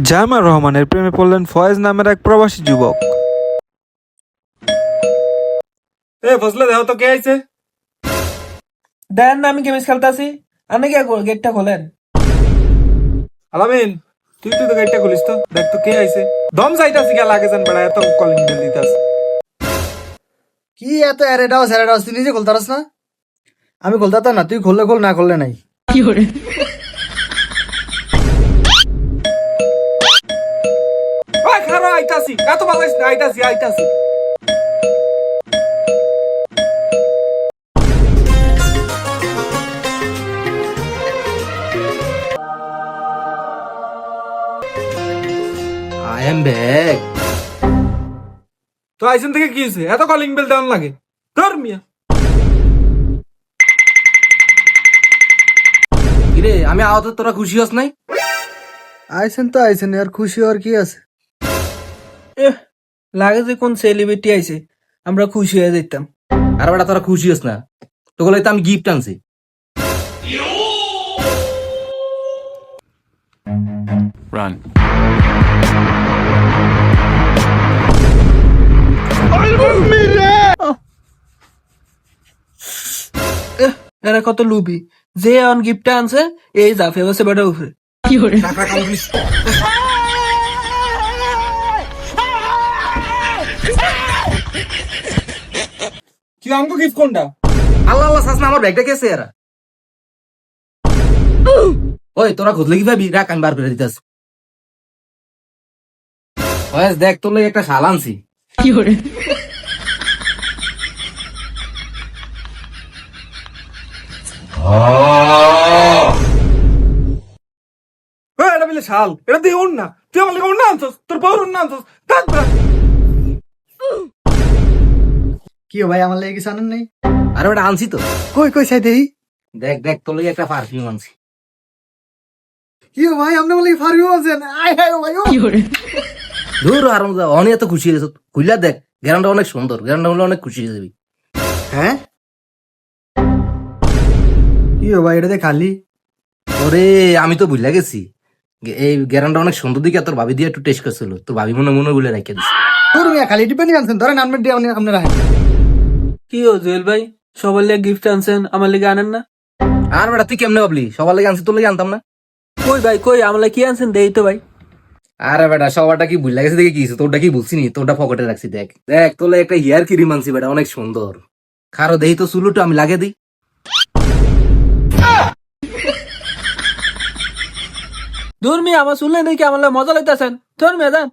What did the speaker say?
জায়মা রহমানের প্রেমে পড়লেন ফয়েজ নামের এক প্রবাসী যুবক। ফজলে দেহ তো কে আইছে? দেন না, আমি গেমস খেলতাছি। আপনি কে গেটটা খোলেন? আলামিন, তুই তো গেটটা খুলিস তো, দেখ তো কে আইছে। দম যাইতাছি গেল আগে জান বেড়া, এত কলিং বেল দিতাস। কি এত এরেটাও স্যারেটাও তুই নিজে খুলতে পারস না? আমি খুলতাম না, তুই খুললে খোল, না খুললে নাই। ওই খারো আইতাছি, এত বালাইস না, আইতাছি আইতাছি। I am back. তো আইসেন থেকে কি হয়েছে? এত কলিং বেল দেওয়ান লাগে? ধর মিয়া। কিরে আমি আহত, তোরা খুশি হস নাই? আইসেন তো আইসেন, আর খুশি হওয়ার কি আছে? লাগে যে কোন সেলিব্রিটি আইছে, আমরা খুশি হয়ে যেতাম। আর বেটা তোরা খুশি হস না, তোগুলো তো আমি গিফট আনছি। Run. এরা কত লুবি, যে অন গিফটটা আনছে এই জাফে বসে বেটা উঠে। কি আমগো গিফট কোনটা? আল্লাহ আল্লাহ শাসনা, আমার ব্যাগটা কেসে এরা? ওই তোরা খুঁজলে কি ভাবি? রাখ, আমি বার করে দিতেছি। দেখ তোর লাগি একটা শাল আনছি। এটা বলে শাল, এটা দিয়ে ওর না। তুই আমার লাগে ওর না আনছস, তোর বউর ওর না আনছস। থাক বেড়া। কি ভাই, আমার লাগে কিছু আনেন নাই? আরে বেটা আনছি তো। কই কই সাই দেই। দেখ দেখ তোর লাগি একটা পারফিউম আনছি। কি ভাই, আপনি বলে ফারবিও আছেন? আয় হায় ভাই, ধুর আর অনেক এত খুশি হয়েছে, খুললা দেখ, গ্যারান্ডা অনেক সুন্দর, গ্যারান্ডা হলে অনেক খুশি হয়ে যাবি। হ্যাঁ কি ভাই, এটা দিয়ে খালি? ওরে আমি তো ভুলে গেছি, এই গ্যারান্ডা অনেক সুন্দর দিকে তোর ভাবি দিয়ে একটু টেস্ট করছিল, তোর ভাবি মনে মনে বলে রেখে দিচ্ছে। তোর মিয়া খালি ডিপেন্ড আনছেন, ধরেন আনবেন দিয়ে আপনি রাখেন। কি ও জুয়েল ভাই, সবার লেগে গিফট আনছেন, আমার লেগে আনেন না? আর বেটা তুই কেমনে ভাবলি সবার লাগে আনছি, তোর লাগে আনতাম না? কই ভাই কই, আমার লেগে কি আনছেন দেই তো ভাই। আরে বেটা সবারটা কি ভুলে গেছে দেখে কি হয়েছে? তোরটা কি বলছি নি? তোরটা পকেটে রাখছি, দেখ দেখ তোর লাগে একটা হেয়ার ক্রিম আনছি বেটা, অনেক সুন্দর। খারো দেই তো চুলুটো আমি লাগে দিই। দূর মিয়া, আমার শুনলেন দেখি আমার লাগে মজা লাইতেছেন। ধর মিয়া যান।